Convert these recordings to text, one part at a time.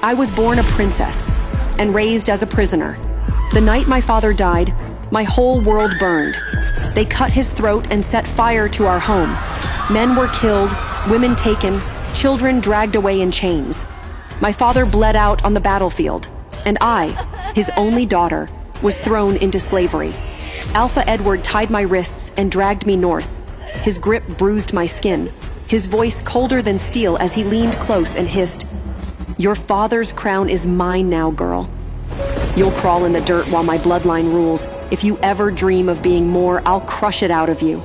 I was born a princess and raised as a prisoner. The night my father died, my whole world burned. They cut his throat and set fire to our home. Men were killed, women taken, children dragged away in chains. My father bled out on the battlefield, and I, his only daughter, was thrown into slavery. Alpha Edward tied my wrists and dragged me north. His grip bruised my skin, his voice colder than steel as he leaned close and hissed, "Your father's crown is mine now, girl. You'll crawl in the dirt while my bloodline rules. If you ever dream of being more, I'll crush it out of you."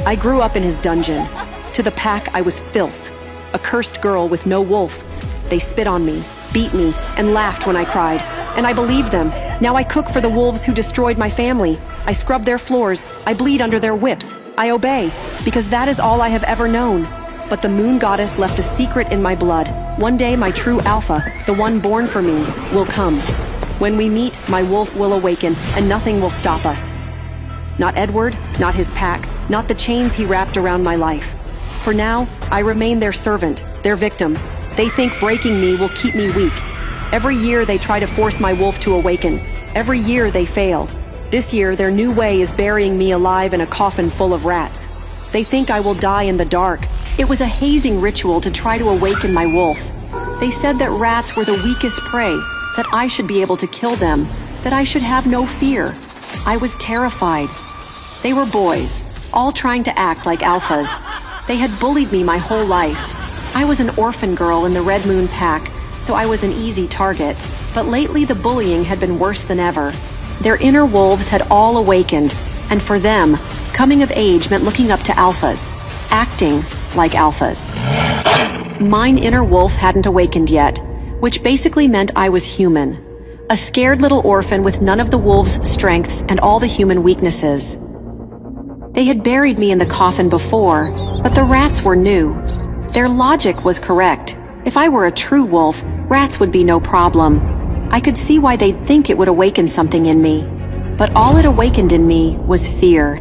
I grew up in his dungeon. To the pack, I was filth, a cursed girl with no wolf. They spit on me, beat me, and laughed when I cried. And I believed them. Now I cook for the wolves who destroyed my family. I scrub their floors. I bleed under their whips. I obey, because that is all I have ever known. But the moon goddess left a secret in my blood. One day my true alpha, the one born for me, will come. When we meet, my wolf will awaken, and nothing will stop us. Not Edward, not his pack, not the chains he wrapped around my life. For now, I remain their servant, their victim. They think breaking me will keep me weak. Every year they try to force my wolf to awaken. Every year they fail. This year, their new way is burying me alive in a coffin full of rats. They think I will die in the dark. It was a hazing ritual to try to awaken my wolf. They said that rats were the weakest prey, that I should be able to kill them, that I should have no fear. I was terrified. They were boys, all trying to act like alphas. They had bullied me my whole life. I was an orphan girl in the Red Moon Pack, so I was an easy target. But lately the bullying had been worse than ever. Their inner wolves had all awakened, and for them, coming of age meant looking up to alphas, acting like alphas. Mine inner wolf hadn't awakened yet, which basically meant I was human. A scared little orphan with none of the wolves' strengths and all the human weaknesses. They had buried me in the coffin before, but the rats were new. Their logic was correct. If I were a true wolf, rats would be no problem. I could see why they'd think it would awaken something in me. But all it awakened in me was fear.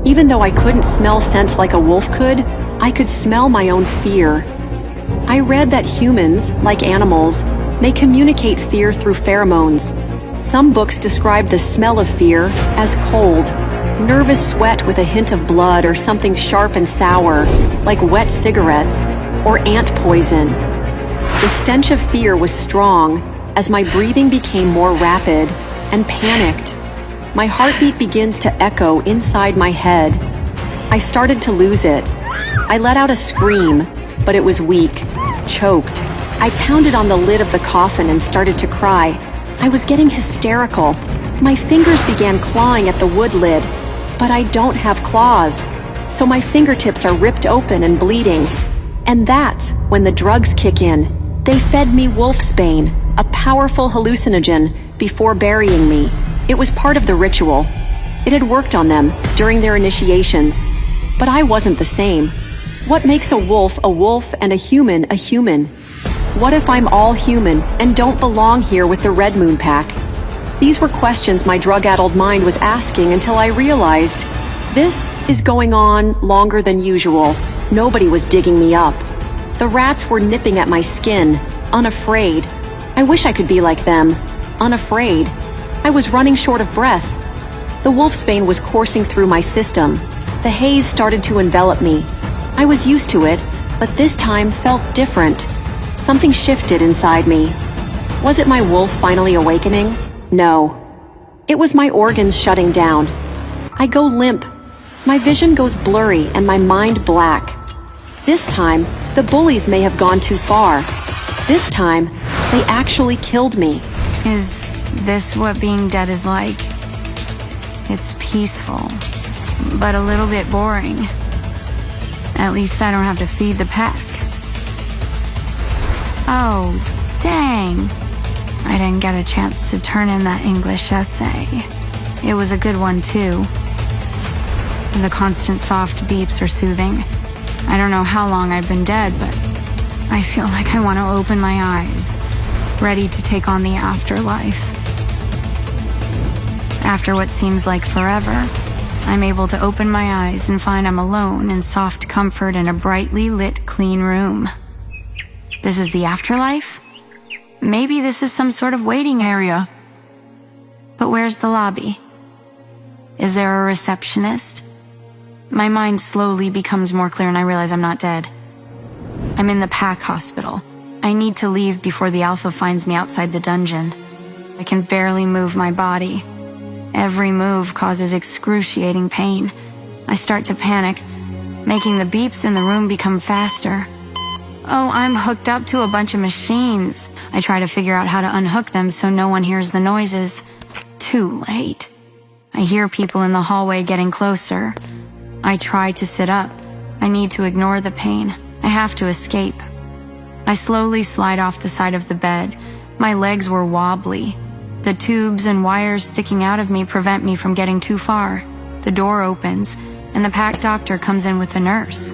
Even though I couldn't smell scents like a wolf could, I could smell my own fear. I read that humans, like animals, may communicate fear through pheromones. Some books describe the smell of fear as cold, nervous sweat with a hint of blood or something sharp and sour, like wet cigarettes or ant poison. The stench of fear was strong as my breathing became more rapid and panicked. My heartbeat begins to echo inside my head. I started to lose it. I let out a scream, but it was weak, choked. I pounded on the lid of the coffin and started to cry. I was getting hysterical. My fingers began clawing at the wood lid, but I don't have claws, so my fingertips are ripped open and bleeding. And that's when the drugs kick in. They fed me wolfsbane, a powerful hallucinogen, before burying me. It was part of the ritual. It had worked on them during their initiations. But I wasn't the same. What makes a wolf and a human a human? What if I'm all human and don't belong here with the Red Moon Pack? These were questions my drug-addled mind was asking until I realized this is going on longer than usual. Nobody was digging me up. The rats were nipping at my skin, unafraid. I wish I could be like them, unafraid. I was running short of breath. The wolfsbane was coursing through my system. The haze started to envelop me. I was used to it, but this time felt different. Something shifted inside me. Was it my wolf finally awakening? No. It was my organs shutting down. I go limp. My vision goes blurry and my mind black. This time, the bullies may have gone too far. This time, they actually killed me. Is this what being dead is like? It's peaceful, but a little bit boring. At least I don't have to feed the pack. Oh, dang. I didn't get a chance to turn in that English essay. It was a good one, too. The constant soft beeps are soothing. I don't know how long I've been dead, but I feel like I want to open my eyes, ready to take on the afterlife. After what seems like forever, I'm able to open my eyes and find I'm alone in soft comfort in a brightly lit, clean room. This is the afterlife? maybe this is some sort of waiting area. But where's the lobby? Is there a receptionist? My mind slowly becomes more clear and I realize I'm not dead. I'm in the Pack hospital. I need to leave before the Alpha finds me outside the dungeon. I can barely move my body. Every move causes excruciating pain. I start to panic, making the beeps in the room become faster. Oh, I'm hooked up to a bunch of machines. I try to figure out how to unhook them so no one hears the noises. Too late. I hear people in the hallway getting closer. I try to sit up. I need to ignore the pain. I have to escape. I slowly slide off the side of the bed. My legs were wobbly. The tubes and wires sticking out of me prevent me from getting too far. The door opens, and the Pack doctor comes in with a nurse.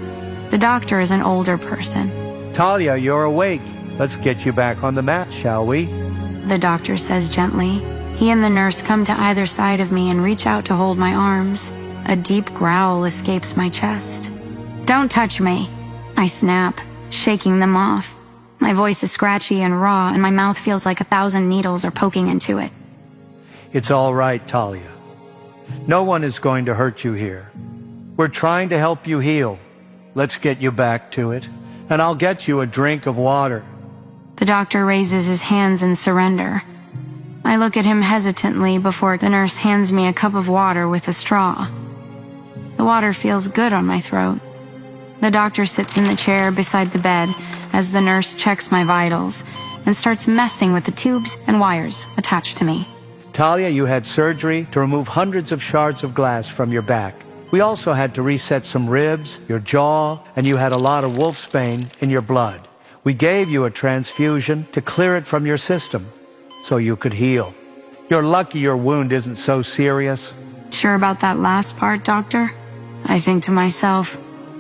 The doctor is an older person. Talia, you're awake. Let's get you back on the mat, shall we? The doctor says gently. He and the nurse come to either side of me and reach out to hold my arms. A deep growl escapes my chest. "Don't touch me," I snap, shaking them off. My voice is scratchy and raw, and my mouth feels like 1,000 needles are poking into it. It's all right, Talia. No one is going to hurt you here. We're trying to help you heal. Let's get you back to it, and I'll get you a drink of water. The doctor raises his hands in surrender. I look at him hesitantly before the nurse hands me a cup of water with a straw. The water feels good on my throat. The doctor sits in the chair beside the bed as the nurse checks my vitals and starts messing with the tubes and wires attached to me. Talia, you had surgery to remove hundreds of shards of glass from your back. We also had to reset some ribs, your jaw, and you had a lot of wolfsbane in your blood. We gave you a transfusion to clear it from your system so you could heal. You're lucky your wound isn't so serious. Sure about that last part, doctor? I think to myself.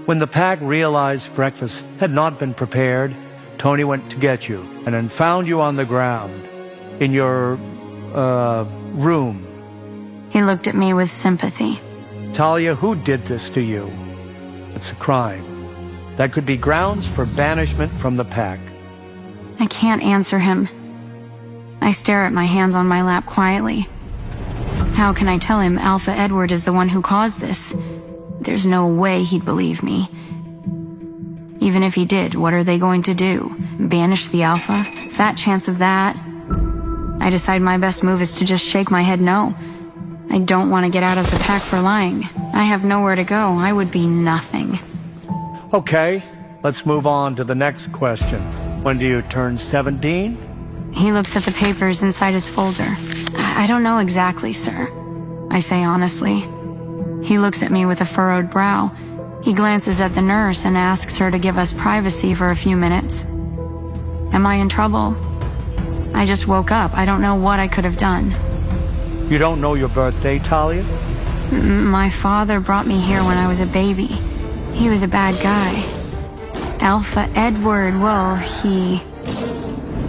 When the Pack realized breakfast had not been prepared, Tony went to get you and then found you on the ground in your, room. He looked at me with sympathy. Talia, who did this to you? It's a crime. That could be grounds for banishment from the Pack. I can't answer him. I stare at my hands on my lap quietly. How can I tell him Alpha Edward is the one who caused this? There's no way he'd believe me. Even if he did, what are they going to do? Banish the Alpha? Fat chance of that. I decide my best move is to just shake my head no. I don't want to get out of the Pack for lying. I have nowhere to go. I would be nothing. Okay, let's move on to the next question. When do you turn 17? He looks at the papers inside his folder. I don't know exactly, sir. I say honestly. He looks at me with a furrowed brow. He glances at the nurse and asks her to give us privacy for a few minutes. Am I in trouble? I just woke up. I don't know what I could have done. You don't know your birthday, Talia? My father brought me here when I was a baby. He was a bad guy. Alpha Edward, well,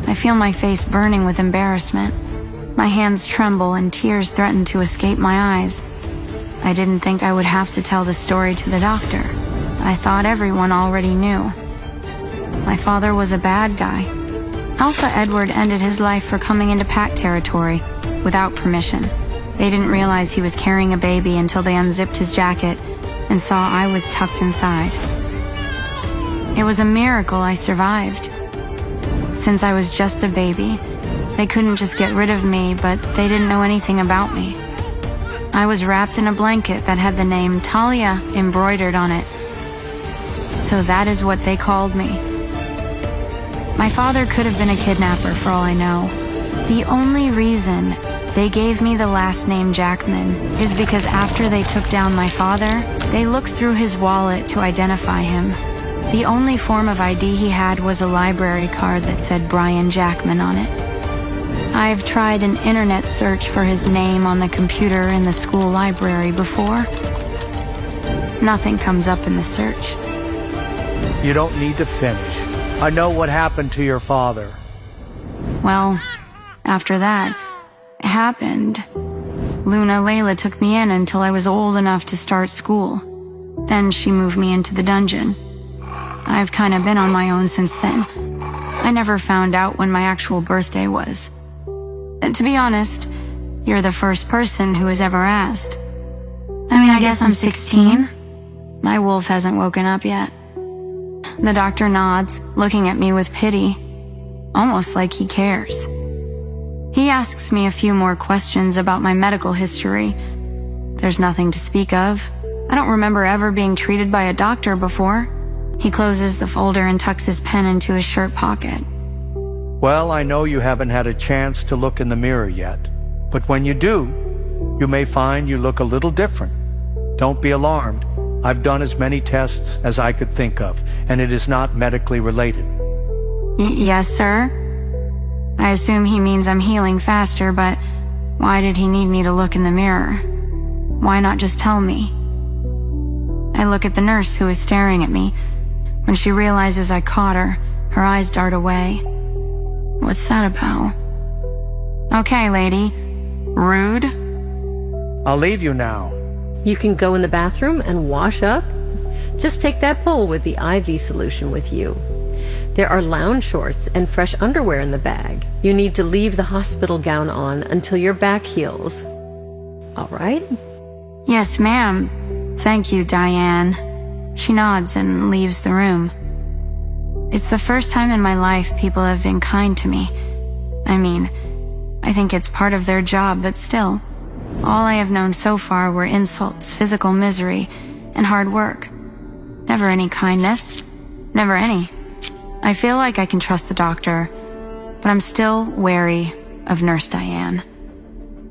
I feel my face burning with embarrassment. My hands tremble and tears threaten to escape my eyes. I didn't think I would have to tell the story to the doctor. I thought everyone already knew. My father was a bad guy. Alpha Edward ended his life for coming into Pack territory without permission. They didn't realize he was carrying a baby until they unzipped his jacket and saw I was tucked inside. It was a miracle I survived. Since I was just a baby, they couldn't just get rid of me, but they didn't know anything about me. I was wrapped in a blanket that had the name Talia embroidered on it. So that is what they called me. My father could have been a kidnapper for all I know. The only reason they gave me the last name Jackman is because after they took down my father, they looked through his wallet to identify him. The only form of ID he had was a library card that said Brian Jackman on it. I've tried an internet search for his name on the computer in the school library before. Nothing comes up in the search. You don't need to finish. I know what happened to your father. Well, after that happened, Luna Layla took me in until I was old enough to start school. Then she moved me into the dungeon. I've kind of been on my own since then. I never found out when my actual birthday was. And to be honest, you're the first person who has ever asked. I mean, I guess I'm 16. My wolf hasn't woken up yet. The doctor nods, looking at me with pity, almost like he cares. He asks me a few more questions about my medical history. There's nothing to speak of. I don't remember ever being treated by a doctor before. He closes the folder and tucks his pen into his shirt pocket. Well, I know you haven't had a chance to look in the mirror yet, but when you do, you may find you look a little different. Don't be alarmed. I've done as many tests as I could think of, and it is not medically related. Yes, sir? I assume he means I'm healing faster, but why did he need me to look in the mirror? Why not just tell me? I look at the nurse who is staring at me. When she realizes I caught her, her eyes dart away. What's that about? Okay, lady. Rude? I'll leave you now. You can go in the bathroom and wash up. Just take that bowl with the IV solution with you. There are lounge shorts and fresh underwear in the bag. You need to leave the hospital gown on until your back heals. All right? Yes, ma'am. Thank you, Diane. She nods and leaves the room. It's the first time in my life people have been kind to me. I mean, I think it's part of their job, but still. All I have known so far were insults, physical misery, and hard work. Never any kindness. Never any. I feel like I can trust the doctor, but I'm still wary of Nurse Diane.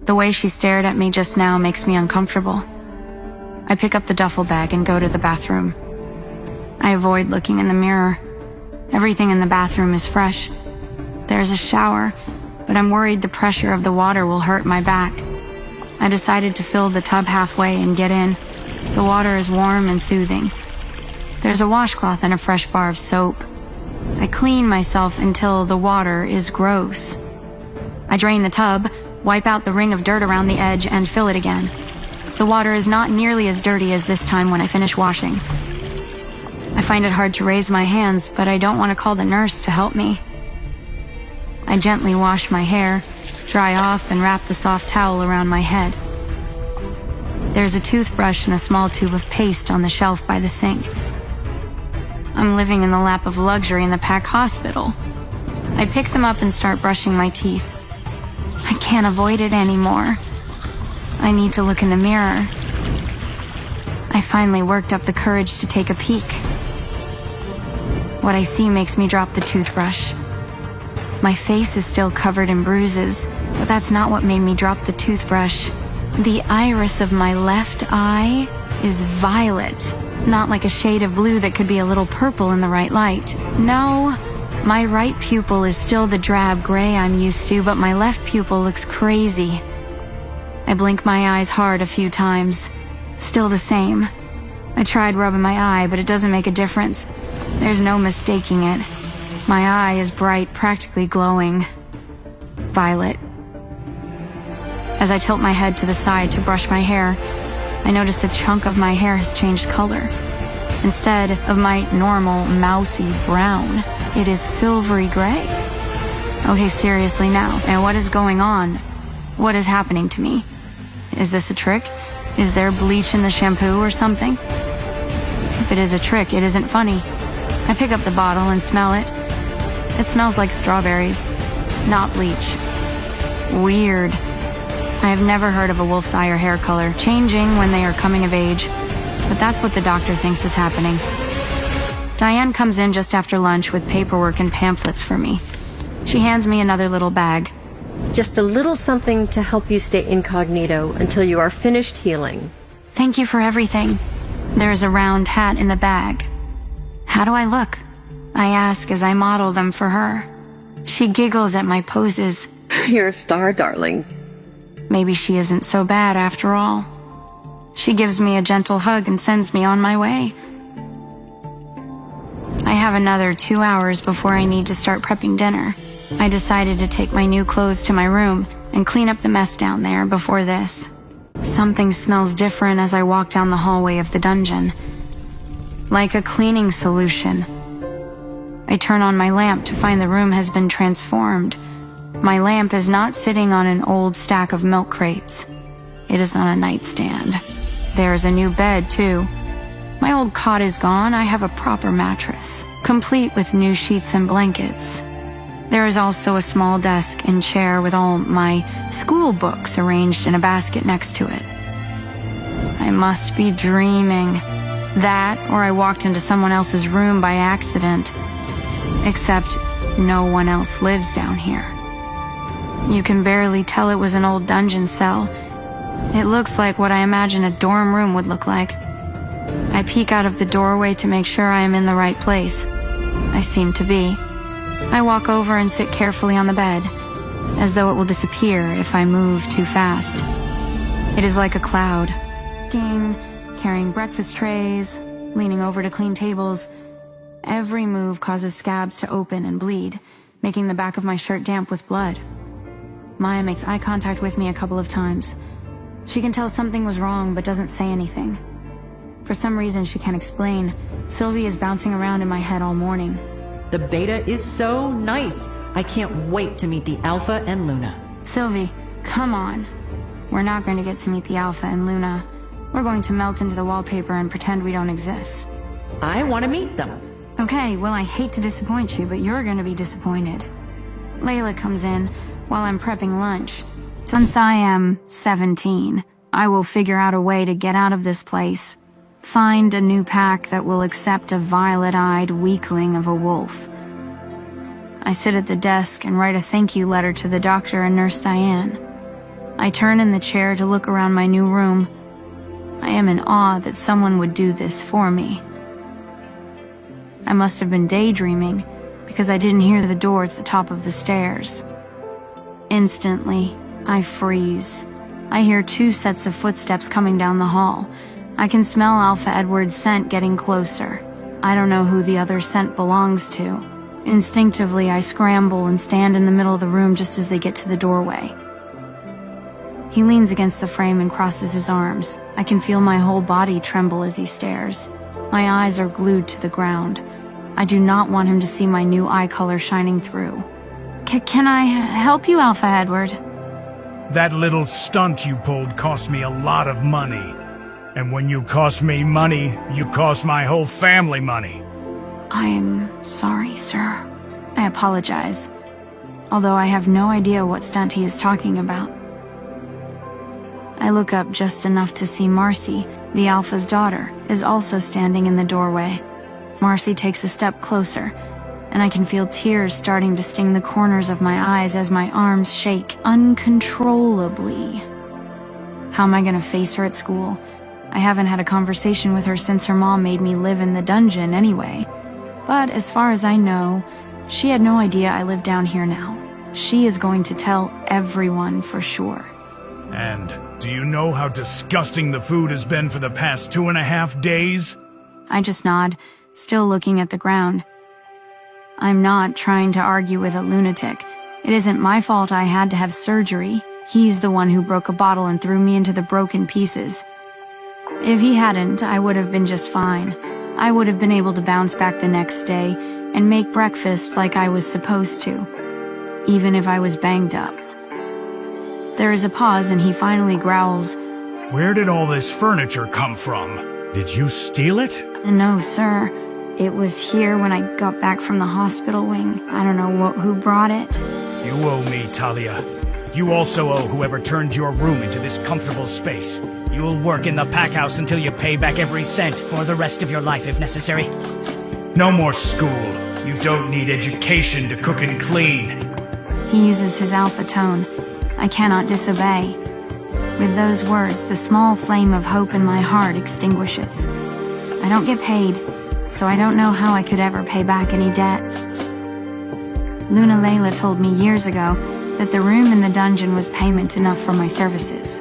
The way she stared at me just now makes me uncomfortable. I pick up the duffel bag and go to the bathroom. I avoid looking in the mirror. Everything in the bathroom is fresh. There's a shower, but I'm worried the pressure of the water will hurt my back. I decided to fill the tub halfway and get in. The water is warm and soothing. There's a washcloth and a fresh bar of soap. I clean myself until the water is gross. I drain the tub, wipe out the ring of dirt around the edge, and fill it again. The water is not nearly as dirty as this time when I finish washing. I find it hard to raise my hands, but I don't want to call the nurse to help me. I gently wash my hair, dry off, and wrap the soft towel around my head. There's a toothbrush and a small tube of paste on the shelf by the sink. I'm living in the lap of luxury in the Pack Hospital. I pick them up and start brushing my teeth. I can't avoid it anymore. I need to look in the mirror. I finally worked up the courage to take a peek. What I see makes me drop the toothbrush. My face is still covered in bruises, but that's not what made me drop the toothbrush. The iris of my left eye is violet, not like a shade of blue that could be a little purple in the right light. No, my right pupil is still the drab gray I'm used to, but my left pupil looks crazy. I blink my eyes hard a few times. Still the same. I tried rubbing my eye, but it doesn't make a difference. There's no mistaking it. My eye is bright, practically glowing. Violet. As I tilt my head to the side to brush my hair, I notice a chunk of my hair has changed color. Instead of my normal, mousy brown, it is silvery gray. Okay, seriously now. And what is going on? What is happening to me? Is this a trick? Is there bleach in the shampoo or something? If it is a trick, it isn't funny. I pick up the bottle and smell it. It smells like strawberries, not bleach. Weird. I have never heard of a wolf's eye or hair color changing when they are coming of age, but that's what the doctor thinks is happening. Diane comes in just after lunch with paperwork and pamphlets for me. She hands me another little bag. Just a little something to help you stay incognito until you are finished healing. Thank you for everything. There's a round hat in the bag. How do I look? I ask as I model them for her. She giggles at my poses. You're a star, darling. Maybe she isn't so bad after all. She gives me a gentle hug and sends me on my way. I have another 2 hours before I need to start prepping dinner. I decided to take my new clothes to my room and clean up the mess down there before this. Something smells different as I walk down the hallway of the dungeon. Like a cleaning solution. I turn on my lamp to find the room has been transformed. My lamp is not sitting on an old stack of milk crates. It is on a nightstand. There is a new bed, too. My old cot is gone. I have a proper mattress, complete with new sheets and blankets. There is also a small desk and chair with all my school books arranged in a basket next to it. I must be dreaming. That, or I walked into someone else's room by accident. Except no one else lives down here. You can barely tell it was an old dungeon cell. It looks like what I imagine a dorm room would look like. I peek out of the doorway to make sure I am in the right place. I seem to be. I walk over and sit carefully on the bed, as though it will disappear if I move too fast. It is like a cloud. Carrying breakfast trays, leaning over to clean tables. Every move causes scabs to open and bleed, making the back of my shirt damp with blood. Maya makes eye contact with me a couple of times. She can tell something was wrong, but doesn't say anything. For some reason she can't explain, Sylvie is bouncing around in my head all morning. The beta is so nice. I can't wait to meet the Alpha and Luna. Sylvie, come on. We're not going to get to meet the Alpha and Luna. We're going to melt into the wallpaper and pretend we don't exist. I want to meet them. Okay, well, I hate to disappoint you, but you're going to be disappointed. Layla comes in while I'm prepping lunch. Since I am 17, I will figure out a way to get out of this place. Find a new pack that will accept a violet-eyed weakling of a wolf. I sit at the desk and write a thank you letter to the doctor and Nurse Diane. I turn in the chair to look around my new room. I am in awe that someone would do this for me. I must have been daydreaming because I didn't hear the door at the top of the stairs. Instantly, I freeze. I hear 2 sets of footsteps coming down the hall. I can smell Alpha Edward's scent getting closer. I don't know who the other scent belongs to. Instinctively, I scramble and stand in the middle of the room just as they get to the doorway. He leans against the frame and crosses his arms. I can feel my whole body tremble as he stares. My eyes are glued to the ground. I do not want him to see my new eye color shining through. Can I help you, Alpha Edward? That little stunt you pulled cost me a lot of money. And when you cost me money, you cost my whole family money. I'm sorry, sir. I apologize. Although I have no idea what stunt he is talking about. I look up just enough to see Marcy, the Alpha's daughter, is also standing in the doorway. Marcy takes a step closer, and I can feel tears starting to sting the corners of my eyes as my arms shake uncontrollably. How am I gonna face her at school? I haven't had a conversation with her since her mom made me live in the dungeon anyway. But as far as I know, she had no idea I live down here now. She is going to tell everyone for sure. And do you know how disgusting the food has been for the past 2.5 days? I just nod, still looking at the ground. I'm not trying to argue with a lunatic. It isn't my fault I had to have surgery. He's the one who broke a bottle and threw me into the broken pieces. If he hadn't, I would have been just fine. I would have been able to bounce back the next day and make breakfast like I was supposed to, even if I was banged up. There is a pause and he finally growls, Where did all this furniture come from? Did you steal it? No, sir. It was here when I got back from the hospital wing. I don't know who brought it. You owe me, Talia. You also owe whoever turned your room into this comfortable space. You'll work in the pack house until you pay back every cent for the rest of your life if necessary. No more school. You don't need education to cook and clean. He uses his alpha tone. I cannot disobey. With those words, the small flame of hope in my heart extinguishes. I don't get paid, so I don't know how I could ever pay back any debt. Luna Layla told me years ago that the room in the dungeon was payment enough for my services.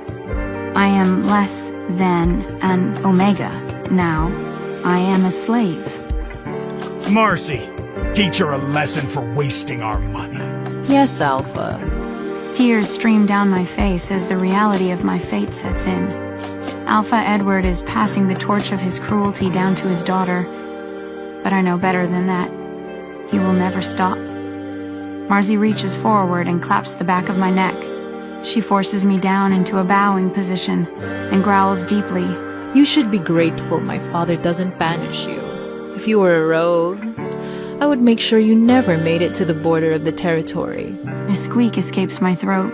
I am less than an Omega now. I am a slave. Marcy, teach her a lesson for wasting our money. Yes, Alpha. Tears stream down my face as the reality of my fate sets in. Alpha Edward is passing the torch of his cruelty down to his daughter, but I know better than that. He will never stop. Marcy reaches forward and claps the back of my neck. She forces me down into a bowing position and growls deeply. You should be grateful my father doesn't banish you. If you were a rogue, I would make sure you never made it to the border of the territory. A squeak escapes my throat.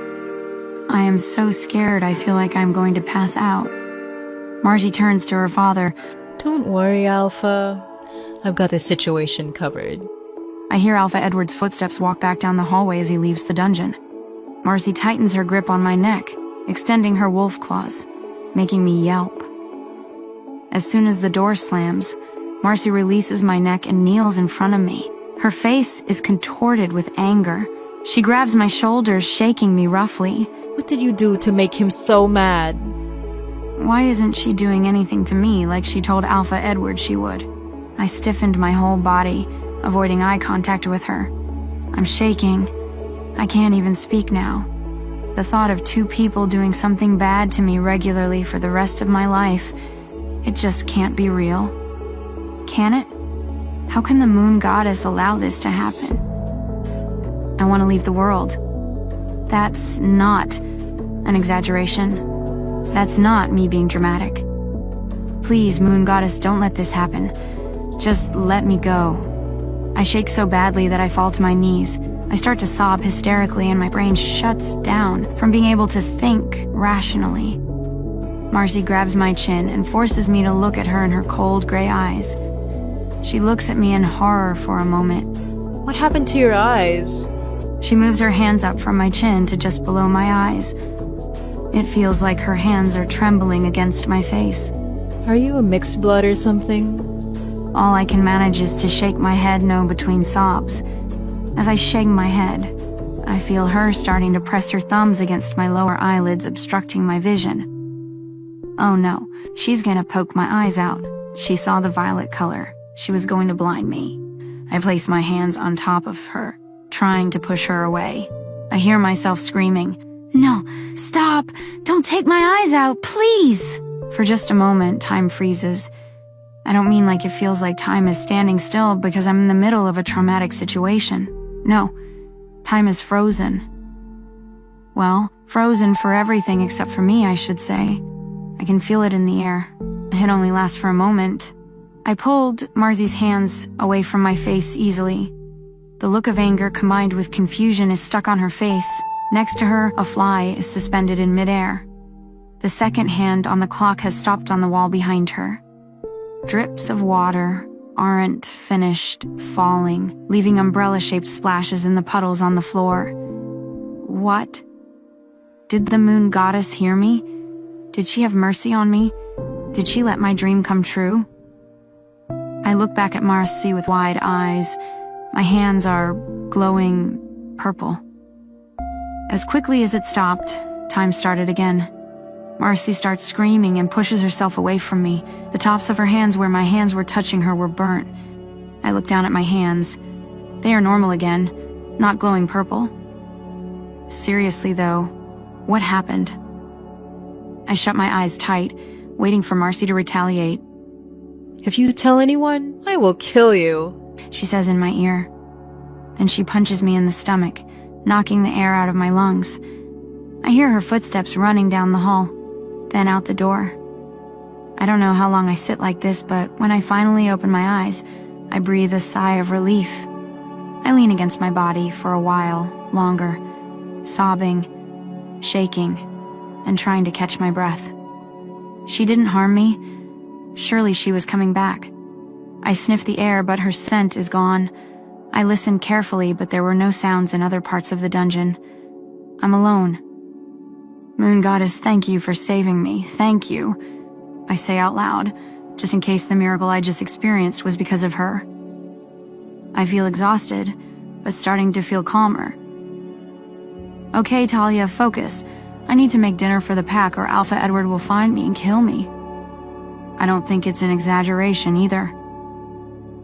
I am so scared I feel like I'm going to pass out. Marcy turns to her father. Don't worry, Alpha. I've got this situation covered. I hear Alpha Edward's footsteps walk back down the hallway as he leaves the dungeon. Marcy tightens her grip on my neck, extending her wolf claws, making me yelp. As soon as the door slams, Marcy releases my neck and kneels in front of me. Her face is contorted with anger. She grabs my shoulders, shaking me roughly. What did you do to make him so mad? Why isn't she doing anything to me like she told Alpha Edward she would? I stiffened my whole body, avoiding eye contact with her. I'm shaking. I can't even speak now. The thought of two people doing something bad to me regularly for the rest of my life, it just can't be real. Can it? How can the moon goddess allow this to happen? I want to leave the world. That's not an exaggeration. That's not me being dramatic. Please, moon goddess, don't let this happen. Just let me go. I shake so badly that I fall to my knees. I start to sob hysterically and my brain shuts down from being able to think rationally. Marcy grabs my chin and forces me to look at her in her cold gray eyes. She looks at me in horror for a moment. What happened to your eyes? She moves her hands up from my chin to just below my eyes. It feels like her hands are trembling against my face. Are you a mixed blood or something? All I can manage is to shake my head no between sobs. As I shake my head, I feel her starting to press her thumbs against my lower eyelids, obstructing my vision. Oh no, she's gonna poke my eyes out. She saw the violet color. She was going to blind me. I place my hands on top of her, trying to push her away. I hear myself screaming, "No, stop! Don't take my eyes out, please!" For just a moment, time freezes. I don't mean like it feels like time is standing still because I'm in the middle of a traumatic situation. No, time is frozen. Well, frozen for everything except for me, I should say. I can feel it in the air. It only lasts for a moment. I pulled Marcy's hands away from my face easily. The look of anger combined with confusion is stuck on her face. Next to her, a fly is suspended in midair. The second hand on the clock has stopped on the wall behind her. Drips of water aren't finished falling, leaving umbrella-shaped splashes in the puddles on the floor. What? Did the moon goddess hear me? Did she have mercy on me? Did she let my dream come true? I look back at Marcy with wide eyes. My hands are glowing purple. As quickly as it stopped, time started again. Marcy starts screaming and pushes herself away from me. The tops of her hands where my hands were touching her were burnt. I look down at my hands. They are normal again, not glowing purple. Seriously though, what happened? I shut my eyes tight, waiting for Marcy to retaliate. If you tell anyone, I will kill you, she says in my ear. Then she punches me in the stomach, knocking the air out of my lungs. I hear her footsteps running down the hall, then out the door. I don't know how long I sit like this, but when I finally open my eyes, I breathe a sigh of relief. I lean against my body for a while longer, sobbing, shaking, and trying to catch my breath. She didn't harm me. Surely she was coming back. I sniff the air, but her scent is gone. I listened carefully, but there were no sounds in other parts of the dungeon. I'm alone. Moon Goddess, thank you for saving me. Thank you. I say out loud, just in case the miracle I just experienced was because of her. I feel exhausted, but starting to feel calmer. Okay, Talia, focus. I need to make dinner for the pack or Alpha Edward will find me and kill me. I don't think it's an exaggeration either.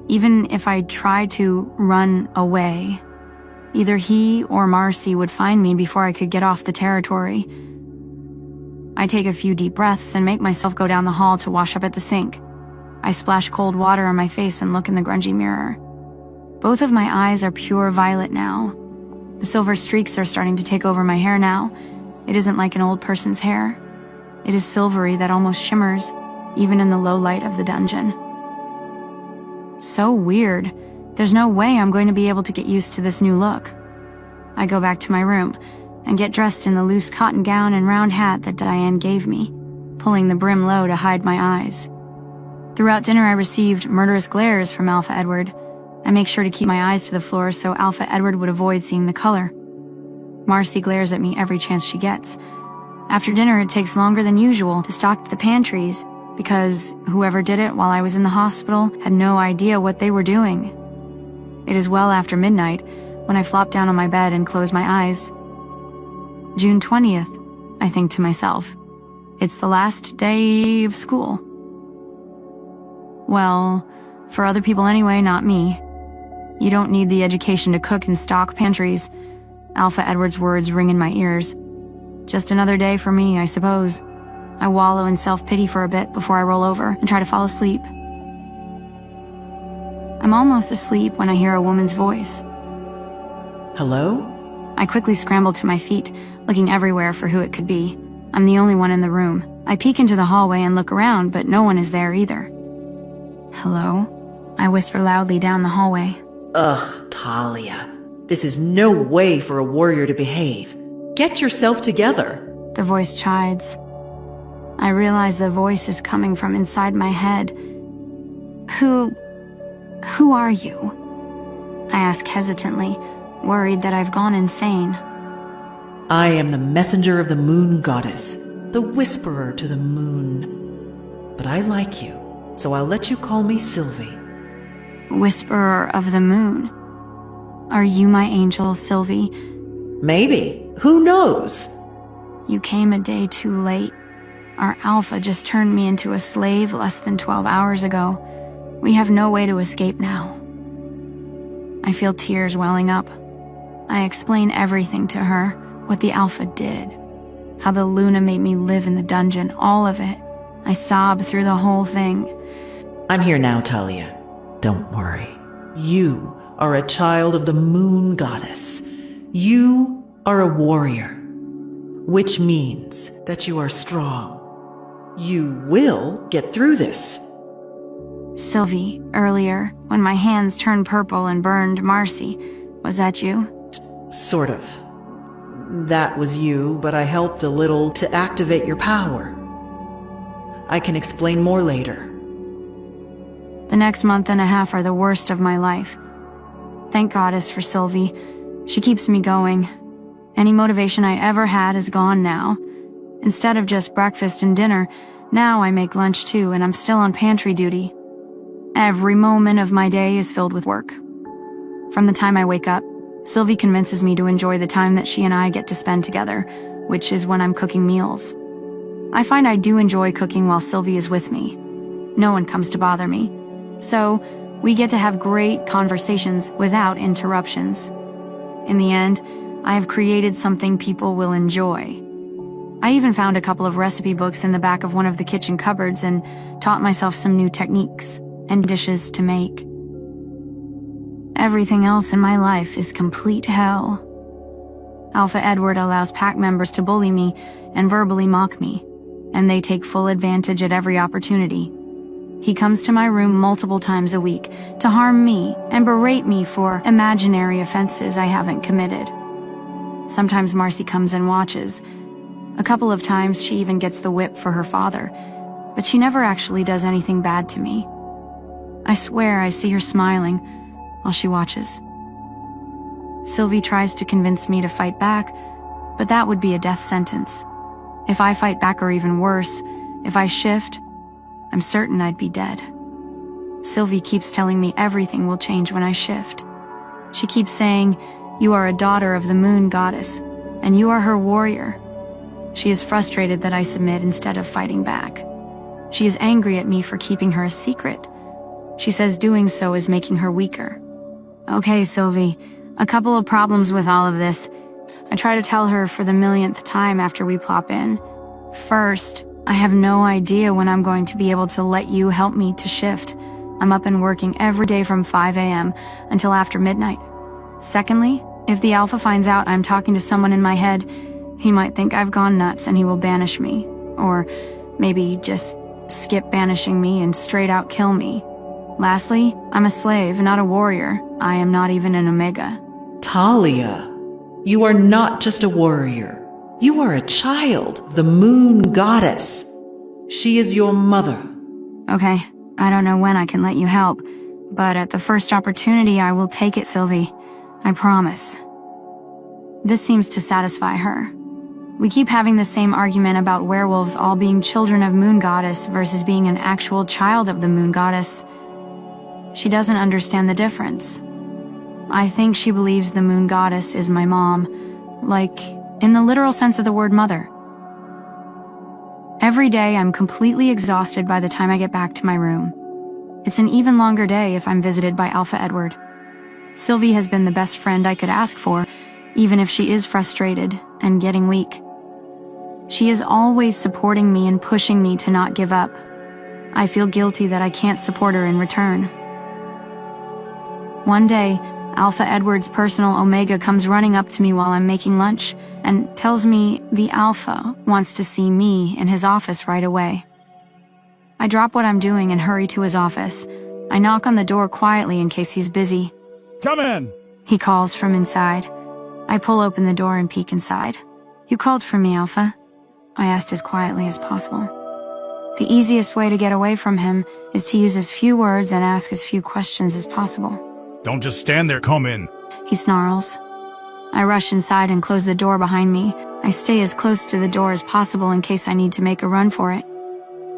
Even if I try to run away, either he or Marcy would find me before I could get off the territory. I take a few deep breaths and make myself go down the hall to wash up at the sink. I splash cold water on my face and look in the grungy mirror. Both of my eyes are pure violet now. The silver streaks are starting to take over my hair now. It isn't like an old person's hair. It is silvery that almost shimmers, even in the low light of the dungeon. So weird. There's no way I'm going to be able to get used to this new look. I go back to my room and get dressed in the loose cotton gown and round hat that Diane gave me, pulling the brim low to hide my eyes. Throughout dinner, I received murderous glares from Alpha Edward. I make sure to keep my eyes to the floor so Alpha Edward would avoid seeing the color. Marcy glares at me every chance she gets. After dinner, it takes longer than usual to stock the pantries because whoever did it while I was in the hospital had no idea what they were doing. It is well after midnight when I flop down on my bed and close my eyes. June 20th, I think to myself. It's the last day of school. Well, for other people anyway, not me. You don't need the education to cook and stock pantries. Alpha Edward's words ring in my ears. Just another day for me, I suppose. I wallow in self-pity for a bit before I roll over and try to fall asleep. I'm almost asleep when I hear a woman's voice. Hello? I quickly scramble to my feet, looking everywhere for who it could be. I'm the only one in the room. I peek into the hallway and look around, but no one is there either. Hello? I whisper loudly down the hallway. Ugh, Talia. This is no way for a warrior to behave. Get yourself together. The voice chides. I realize the voice is coming from inside my head. Who are you? I ask hesitantly, worried that I've gone insane. I am the messenger of the moon goddess, the whisperer to the moon. But I like you, so I'll let you call me Sylvie. Whisperer of the moon. Are you my angel, Sylvie? Maybe. Who knows? You came a day too late. Our Alpha just turned me into a slave less than 12 hours ago. We have no way to escape now. I feel tears welling up. I explain everything to her, what the Alpha did, how the Luna made me live in the dungeon, all of it. I sob through the whole thing. I'm here now, Talia. Don't worry. You are a child of the moon goddess. You are a warrior, which means that you are strong. You will get through this. Sylvie, earlier, when my hands turned purple and burned Marcy, was that you? Sort of. That was you, but I helped a little to activate your power. I can explain more later. The next month and a half are the worst of my life. Thank Goddess for Sylvie. She keeps me going. Any motivation I ever had is gone now. Instead of just breakfast and dinner, now I make lunch too, and I'm still on pantry duty. Every moment of my day is filled with work. From the time I wake up, Sylvie convinces me to enjoy the time that she and I get to spend together, which is when I'm cooking meals. I find I do enjoy cooking while Sylvie is with me. No one comes to bother me. So, we get to have great conversations without interruptions. In the end, I have created something people will enjoy. I even found a couple of recipe books in the back of one of the kitchen cupboards and taught myself some new techniques and dishes to make. Everything else in my life is complete hell. Alpha Edward allows pack members to bully me and verbally mock me, and they take full advantage at every opportunity. He comes to my room multiple times a week to harm me and berate me for imaginary offenses I haven't committed. Sometimes Marcy comes and watches. A couple of times she even gets the whip for her father, but she never actually does anything bad to me. I swear I see her smiling while she watches. Sylvie tries to convince me to fight back, but that would be a death sentence. If I fight back, or even worse, if I shift, I'm certain I'd be dead. Sylvie keeps telling me everything will change when I shift. She keeps saying, "You are a daughter of the moon goddess, and you are her warrior." She is frustrated that I submit instead of fighting back. She is angry at me for keeping her a secret. She says doing so is making her weaker. Okay, Sylvie, a couple of problems with all of this. I try to tell her for the millionth time after we plop in. First, I have no idea when I'm going to be able to let you help me to shift. I'm up and working every day from 5 a.m. until after midnight. Secondly, if the Alpha finds out I'm talking to someone in my head, he might think I've gone nuts and he will banish me. Or maybe just skip banishing me and straight out kill me. Lastly, I'm a slave, not a warrior. I am not even an Omega. Talia, you are not just a warrior. You are a child of the Moon Goddess. She is your mother. Okay, I don't know when I can let you help, but at the first opportunity I will take it, Sylvie. I promise. This seems to satisfy her. We keep having the same argument about werewolves all being children of Moon Goddess versus being an actual child of the Moon Goddess. She doesn't understand the difference. I think she believes the Moon Goddess is my mom, like, in the literal sense of the word mother. Every day I'm completely exhausted by the time I get back to my room. It's an even longer day if I'm visited by Alpha Edward. Sylvie has been the best friend I could ask for, even if she is frustrated and getting weak. She is always supporting me and pushing me to not give up. I feel guilty that I can't support her in return. One day, Alpha Edward's personal Omega comes running up to me while I'm making lunch and tells me the Alpha wants to see me in his office right away. I drop what I'm doing and hurry to his office. I knock on the door quietly in case he's busy. Come in! He calls from inside. I pull open the door and peek inside. You called for me, Alpha? I asked as quietly as possible. The easiest way to get away from him is to use as few words and ask as few questions as possible. Don't just stand there, come in. He snarls. I rush inside and close the door behind me. I stay as close to the door as possible in case I need to make a run for it.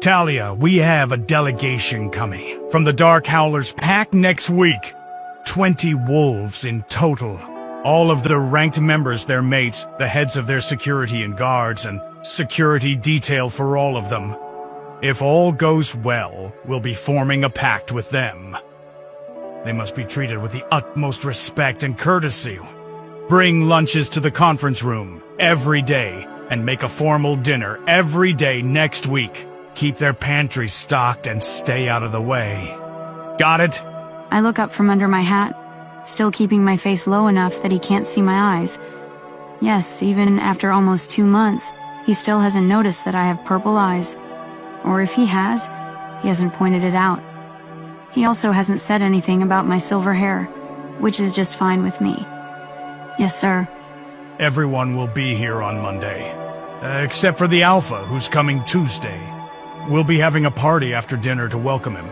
Talia, we have a delegation coming from the Dark Howlers pack next week. 20 wolves in total. All of the ranked members, their mates, the heads of their security and guards, and security detail for all of them. If all goes well, we'll be forming a pact with them. They must be treated with the utmost respect and courtesy. Bring lunches to the conference room every day, and make a formal dinner every day next week. Keep their pantries stocked and stay out of the way. Got it? I look up from under my hat, still keeping my face low enough that he can't see my eyes. Yes, even after almost 2 months, he still hasn't noticed that I have purple eyes. Or if he has, he hasn't pointed it out. He also hasn't said anything about my silver hair, which is just fine with me. Yes, sir. Everyone will be here on Monday. Except for the Alpha, who's coming Tuesday. We'll be having a party after dinner to welcome him.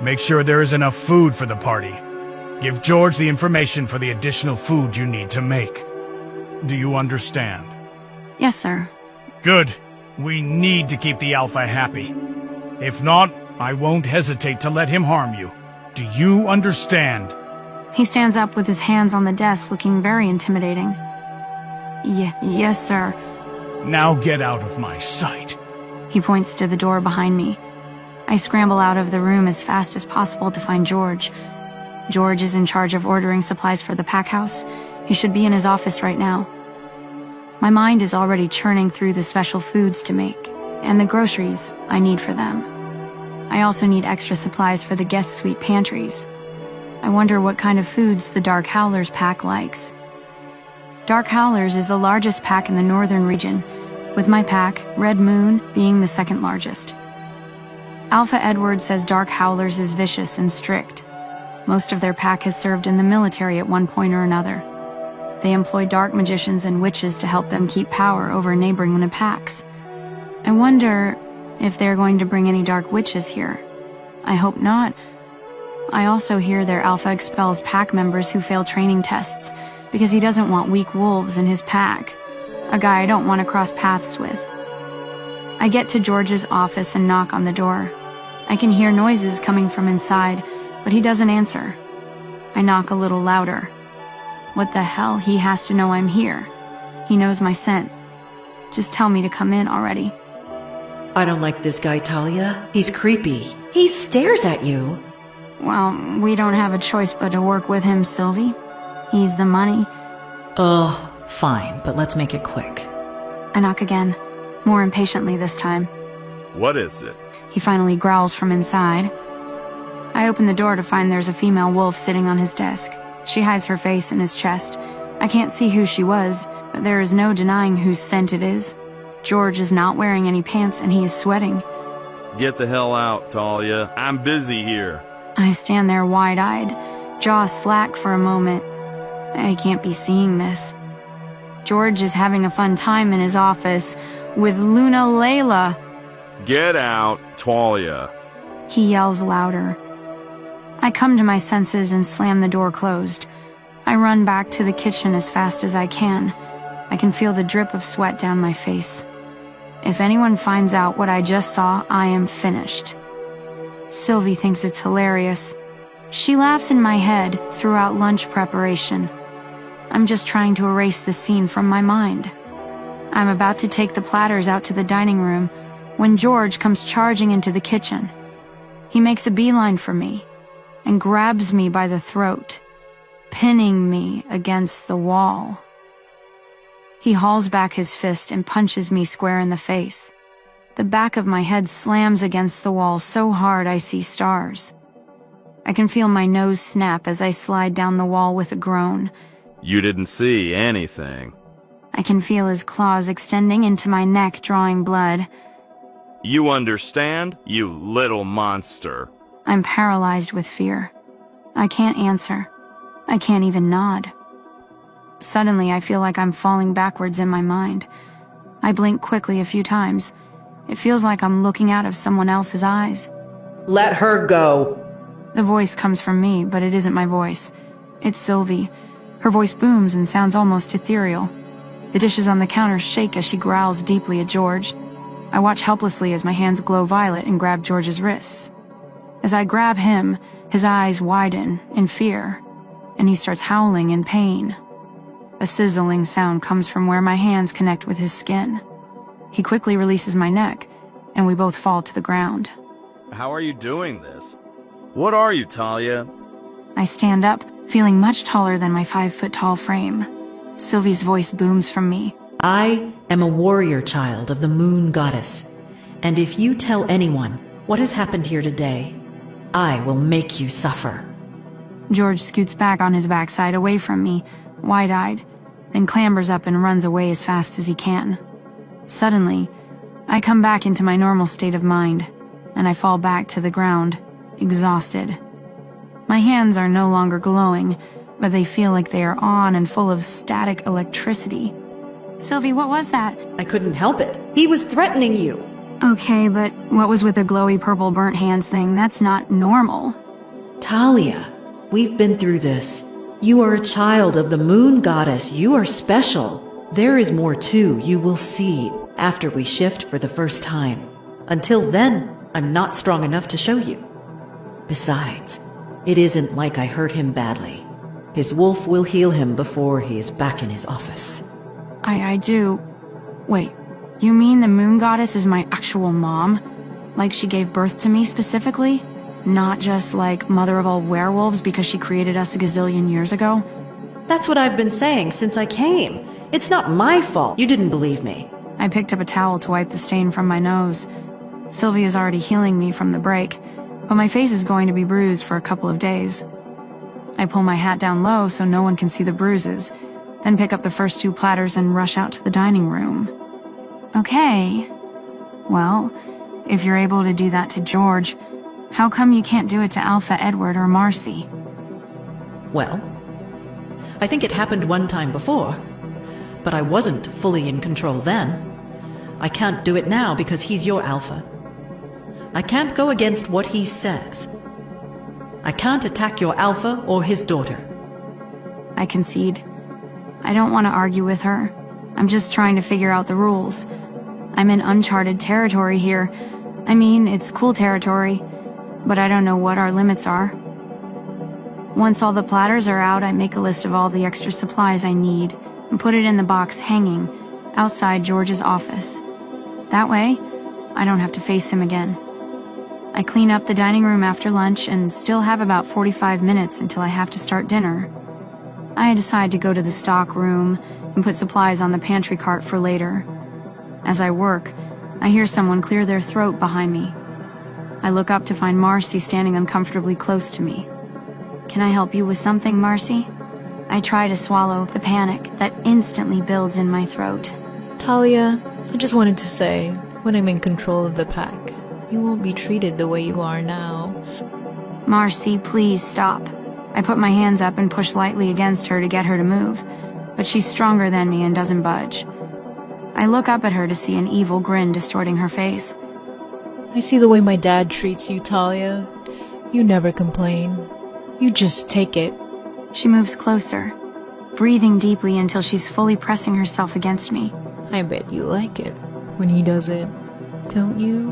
Make sure there is enough food for the party. Give George the information for the additional food you need to make. Do you understand? Yes, sir. Good. We need to keep the Alpha happy. If not, I won't hesitate to let him harm you. Do you understand? He stands up with his hands on the desk, looking very intimidating. Yes, sir. Now get out of my sight. He points to the door behind me. I scramble out of the room as fast as possible to find George. George is in charge of ordering supplies for the pack house. He should be in his office right now. My mind is already churning through the special foods to make, and the groceries I need for them. I also need extra supplies for the guest suite pantries. I wonder what kind of foods the Dark Howlers pack likes. Dark Howlers is the largest pack in the northern region, with my pack, Red Moon, being the second largest. Alpha Edward says Dark Howlers is vicious and strict. Most of their pack has served in the military at one point or another. They employ dark magicians and witches to help them keep power over neighboring packs. I wonder if they're going to bring any dark witches here. I hope not. I also hear their Alpha expels pack members who fail training tests because he doesn't want weak wolves in his pack, a guy I don't want to cross paths with. I get to George's office and knock on the door. I can hear noises coming from inside, but he doesn't answer. I knock a little louder. What the hell? He has to know I'm here. He knows my scent. Just tell me to come in already. I don't like this guy, Talia. He's creepy. He stares at you. Well, we don't have a choice but to work with him, Sylvie. He's the money. Ugh, fine, but let's make it quick. I knock again, more impatiently this time. What is it? He finally growls from inside. I open the door to find there's a female wolf sitting on his desk. She hides her face in his chest. I can't see who she was, but there is no denying whose scent it is. George is not wearing any pants and he is sweating. Get the hell out, Talia. I'm busy here. I stand there wide-eyed, jaw slack for a moment. I can't be seeing this. George is having a fun time in his office with Luna Layla. Get out, Talia. He yells louder. I come to my senses and slam the door closed. I run back to the kitchen as fast as I can. I can feel the drip of sweat down my face. If anyone finds out what I just saw, I am finished. Sylvie thinks it's hilarious. She laughs in my head throughout lunch preparation. I'm just trying to erase the scene from my mind. I'm about to take the platters out to the dining room when George comes charging into the kitchen. He makes a beeline for me and grabs me by the throat, pinning me against the wall. He hauls back his fist and punches me square in the face. The back of my head slams against the wall so hard I see stars. I can feel my nose snap as I slide down the wall with a groan. You didn't see anything. I can feel his claws extending into my neck, drawing blood. You understand, you little monster? I'm paralyzed with fear. I can't answer. I can't even nod. Suddenly, I feel like I'm falling backwards in my mind. I blink quickly a few times. It feels like I'm looking out of someone else's eyes. Let her go. The voice comes from me, but it isn't my voice. It's Sylvie. Her voice booms and sounds almost ethereal. The dishes on the counter shake as she growls deeply at George. I watch helplessly as my hands glow violet and grab George's wrists. As I grab him, his eyes widen in fear, and he starts howling in pain. A sizzling sound comes from where my hands connect with his skin. He quickly releases my neck, and we both fall to the ground. How are you doing this? What are you, Talia? I stand up, feeling much taller than my 5-foot-tall frame. Sylvie's voice booms from me. I am a warrior child of the moon goddess, and if you tell anyone what has happened here today, I will make you suffer. George scoots back on his backside away from me, wide-eyed, then clambers up and runs away as fast as he can. Suddenly, I come back into my normal state of mind, and I fall back to the ground, exhausted. My hands are no longer glowing, but they feel like they are on and full of static electricity. Sylvie, what was that? I couldn't help it. He was threatening you. Okay, but what was with the glowy purple burnt hands thing? That's not normal. Talia, we've been through this. You are a child of the moon goddess. You are special. There is more too, you will see, after we shift for the first time. Until then, I'm not strong enough to show you. Besides, it isn't like I hurt him badly. His wolf will heal him before he is back in his office. I do. Wait, you mean the moon goddess is my actual mom? Like she gave birth to me specifically? Not just like mother of all werewolves because she created us a gazillion years ago? That's what I've been saying since I came. It's not my fault. You didn't believe me. I picked up a towel to wipe the stain from my nose. Sylvie is already healing me from the break, but my face is going to be bruised for a couple of days. I pull my hat down low so no one can see the bruises, then pick up the first 2 platters and rush out to the dining room. Okay. Well, if you're able to do that to George, how come you can't do it to Alpha, Edward, or Marcy? Well, I think it happened one time before, but I wasn't fully in control then. I can't do it now because he's your Alpha. I can't go against what he says. I can't attack your Alpha or his daughter. I concede. I don't want to argue with her. I'm just trying to figure out the rules. I'm in uncharted territory here. I mean, it's cool territory, but I don't know what our limits are. Once all the platters are out, I make a list of all the extra supplies I need and put it in the box hanging outside George's office. That way, I don't have to face him again. I clean up the dining room after lunch and still have about 45 minutes until I have to start dinner. I decide to go to the stock room and put supplies on the pantry cart for later. As I work, I hear someone clear their throat behind me. I look up to find Marcy standing uncomfortably close to me. Can I help you with something, Marcy? I try to swallow the panic that instantly builds in my throat. Talia, I just wanted to say, when I'm in control of the pack, you won't be treated the way you are now. Marcy, please stop. I put my hands up and push lightly against her to get her to move, but she's stronger than me and doesn't budge. I look up at her to see an evil grin distorting her face. I see the way my dad treats you, Talia. You never complain. You just take it. She moves closer, breathing deeply until she's fully pressing herself against me. I bet you like it when he does it, don't you?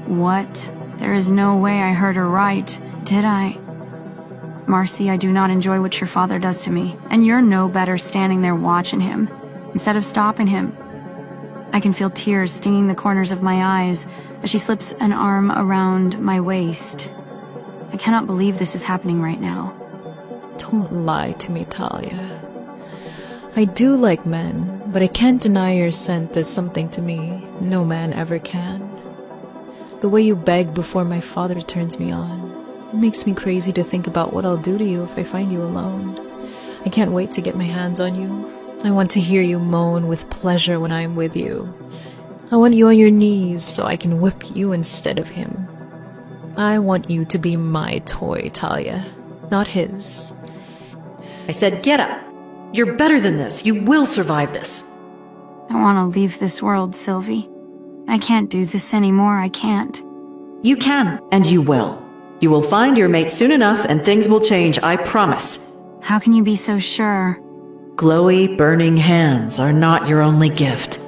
What? There is no way I heard her right, did I? Marcy, I do not enjoy what your father does to me, and you're no better standing there watching him, instead of stopping him. I can feel tears stinging the corners of my eyes as she slips an arm around my waist. I cannot believe this is happening right now. Don't lie to me, Talia. I do like men, but I can't deny your scent does something to me no man ever can. The way you beg before my father turns me on, it makes me crazy to think about what I'll do to you if I find you alone. I can't wait to get my hands on you. I want to hear you moan with pleasure when I'm with you. I want you on your knees so I can whip you instead of him. I want you to be my toy, Talia, not his. I said, get up. You're better than this. You will survive this. I want to leave this world, Sylvie. I can't do this anymore, I can't. You can, and you will. You will find your mate soon enough and things will change, I promise. How can you be so sure? Glowy, burning hands are not your only gift.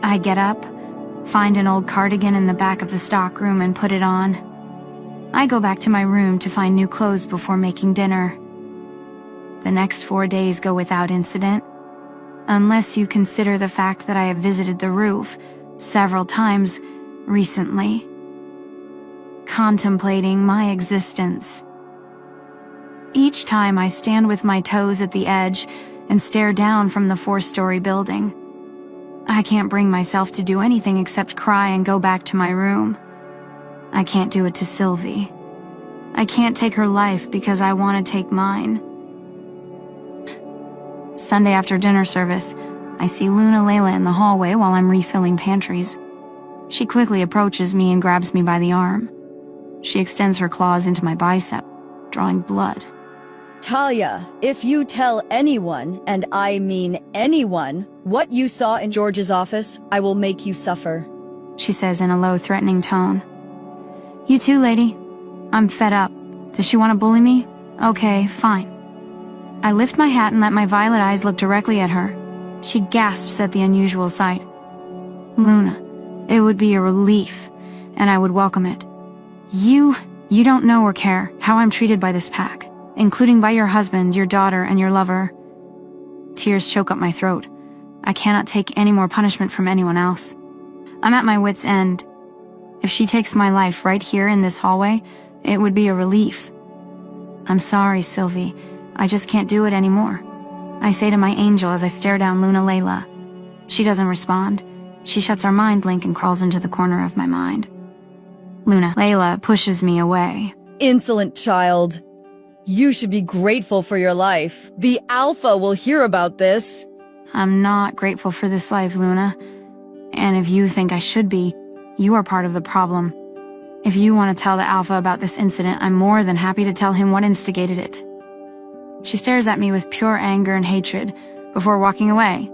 I get up, find an old cardigan in the back of the stockroom and put it on. I go back to my room to find new clothes before making dinner. The next 4 days go without incident, unless you consider the fact that I have visited the roof several times recently, contemplating my existence. Each time I stand with my toes at the edge and stare down from the 4-story building. I can't bring myself to do anything except cry and go back to my room. I can't do it to Sylvie. I can't take her life because I want to take mine. Sunday after dinner service, I see Luna Layla in the hallway while I'm refilling pantries. She quickly approaches me and grabs me by the arm. She extends her claws into my bicep, drawing blood. Talia, if you tell anyone, and I mean anyone, what you saw in George's office, I will make you suffer. She says in a low, threatening tone. You too, lady. I'm fed up. Does she want to bully me? Okay, fine. I lift my hat and let my violet eyes look directly at her. She gasps at the unusual sight. Luna, it would be a relief, and I would welcome it. You don't know or care how I'm treated by this pack, including by your husband, your daughter, and your lover. Tears choke up my throat. I cannot take any more punishment from anyone else. I'm at my wit's end. If she takes my life right here in this hallway, it would be a relief. I'm sorry, Sylvie. I just can't do it anymore. I say to my angel as I stare down Luna Layla. She doesn't respond. She shuts our mind link and crawls into the corner of my mind. Luna Layla pushes me away. Insolent child. You should be grateful for your life. The Alpha will hear about this. I'm not grateful for this life, Luna. And if you think I should be, you are part of the problem. If you want to tell the Alpha about this incident, I'm more than happy to tell him what instigated it. She stares at me with pure anger and hatred before walking away,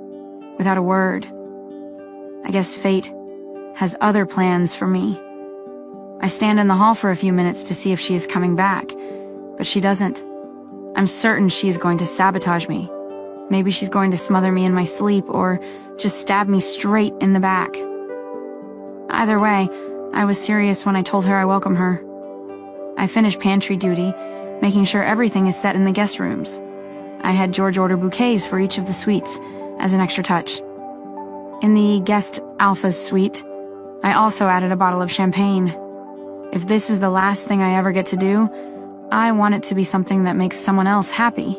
without a word. I guess fate has other plans for me. I stand in the hall for a few minutes to see if she is coming back, but she doesn't. I'm certain she is going to sabotage me. Maybe she's going to smother me in my sleep or just stab me straight in the back. Either way, I was serious when I told her I welcome her. I finished pantry duty, making sure everything is set in the guest rooms. I had George order bouquets for each of the suites as an extra touch. In the guest Alpha's suite, I also added a bottle of champagne. If this is the last thing I ever get to do, I want it to be something that makes someone else happy.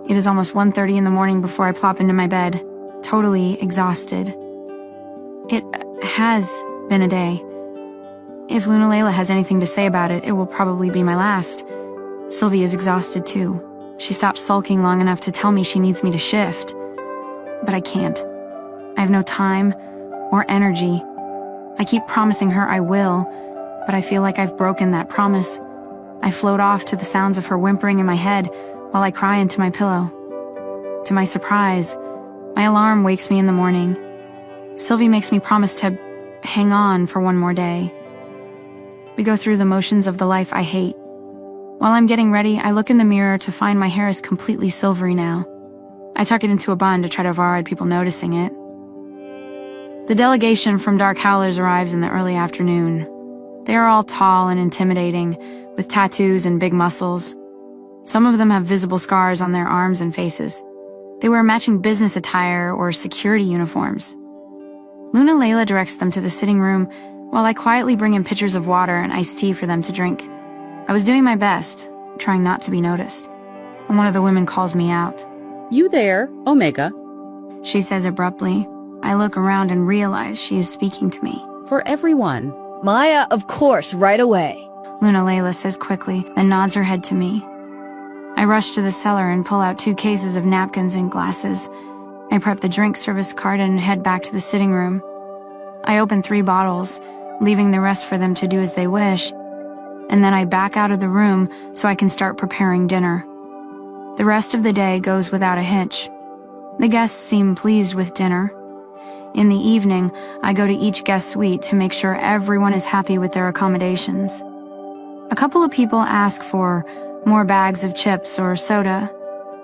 It is almost 1:30 in the morning before I plop into my bed, totally exhausted. It has been a day. If Luna Layla has anything to say about it, it will probably be my last. Sylvie is exhausted too. She stopped sulking long enough to tell me she needs me to shift. But I can't. I have no time or energy. I keep promising her I will, but I feel like I've broken that promise. I float off to the sounds of her whimpering in my head while I cry into my pillow. To my surprise, my alarm wakes me in the morning. Sylvie makes me promise to hang on for one more day. We go through the motions of the life I hate. While I'm getting ready, I look in the mirror to find my hair is completely silvery now. I tuck it into a bun to try to avoid people noticing it. The delegation from Dark Howlers arrives in the early afternoon. They are all tall and intimidating, with tattoos and big muscles. Some of them have visible scars on their arms and faces. They wear matching business attire or security uniforms. Luna Layla directs them to the sitting room while I quietly bring in pitchers of water and iced tea for them to drink. I was doing my best, trying not to be noticed, when one of the women calls me out. You there, Omega? She says abruptly. I look around and realize she is speaking to me. For everyone. Maya, of course, right away. Luna Layla says quickly, then nods her head to me. I rush to the cellar and pull out 2 cases of napkins and glasses. I prep the drink service cart and head back to the sitting room. I open 3 bottles, leaving the rest for them to do as they wish, and then I back out of the room so I can start preparing dinner. The rest of the day goes without a hitch. The guests seem pleased with dinner. In the evening, I go to each guest suite to make sure everyone is happy with their accommodations. A couple of people ask for more bags of chips or soda,